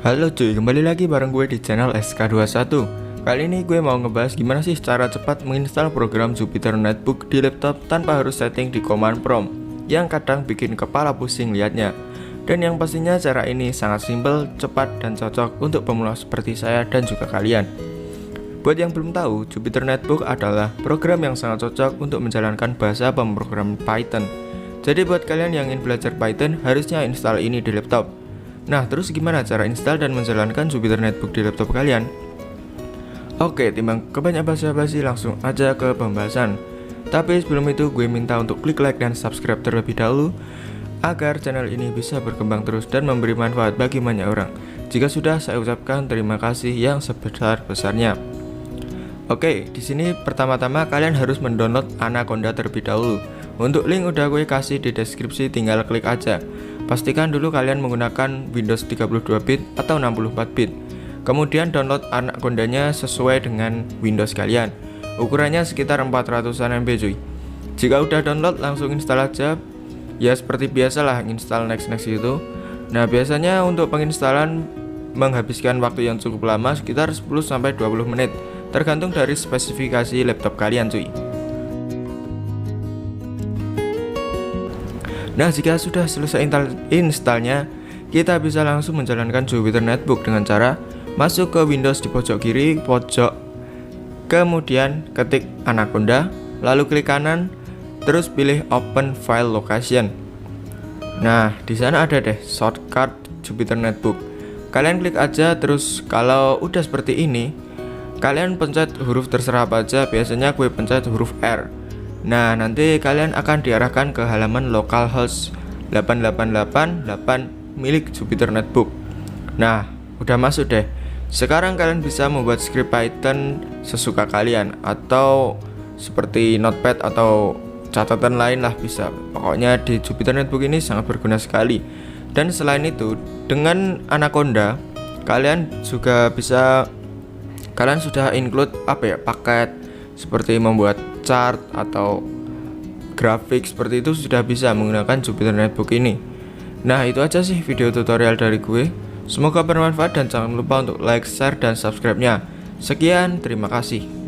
Halo cuy, kembali lagi bareng gue di channel SK21. Kali ini gue mau ngebahas gimana sih cara cepat menginstal program Jupyter Notebook di laptop tanpa harus setting di command prompt, yang kadang bikin kepala pusing liatnya. Dan yang pastinya cara ini sangat simpel, cepat, dan cocok untuk pemula seperti saya dan juga kalian. Buat yang belum tahu, Jupyter Notebook adalah program yang sangat cocok untuk menjalankan bahasa pemrograman Python. Jadi buat kalian yang ingin belajar Python, harusnya install ini di laptop. Nah, terus gimana cara install dan menjalankan Jupyter Notebook di laptop kalian? Oke, timbang kebanyakan basa-basi, langsung aja ke pembahasan. Tapi sebelum itu, gue minta untuk klik like dan subscribe terlebih dahulu agar channel ini bisa berkembang terus dan memberi manfaat bagi banyak orang. Jika sudah, saya ucapkan terima kasih yang sebesar-besarnya. Oke, di sini pertama-tama kalian harus mendownload Anaconda terlebih dahulu. Untuk link udah gue kasih di deskripsi, tinggal klik aja. Pastikan dulu kalian menggunakan Windows 32 bit atau 64 bit. Kemudian download Anacondanya sesuai dengan Windows kalian. Ukurannya sekitar 400an MB cuy. Jika udah download, langsung install aja. Ya seperti biasalah, install next itu. Nah, biasanya untuk penginstalan menghabiskan waktu yang cukup lama, sekitar 10-20 menit, tergantung dari spesifikasi laptop kalian cuy. Nah, jika sudah selesai installnya, kita bisa langsung menjalankan Jupyter Notebook dengan cara masuk ke Windows di pojok kiri pojok, kemudian ketik Anaconda, lalu klik kanan, terus pilih Open File Location. Nah, di sana ada deh shortcut Jupyter Notebook. Kalian klik aja, terus kalau udah seperti ini, kalian pencet huruf terserah apa aja. Biasanya gue pencet huruf R. Nah, nanti kalian akan diarahkan ke halaman localhost 8888 milik Jupyter Notebook. Nah, udah masuk deh. Sekarang kalian bisa membuat script Python sesuka kalian, atau seperti notepad atau catatan lain lah bisa. Pokoknya di Jupyter Notebook ini sangat berguna sekali. Dan selain itu, dengan Anaconda kalian juga bisa, kalian sudah include paket seperti membuat chart atau grafik seperti itu, sudah bisa menggunakan Jupyter Notebook ini. Nah, itu aja sih video tutorial dari gue. Semoga bermanfaat dan jangan lupa untuk like, share, dan subscribe-nya. Sekian, terima kasih.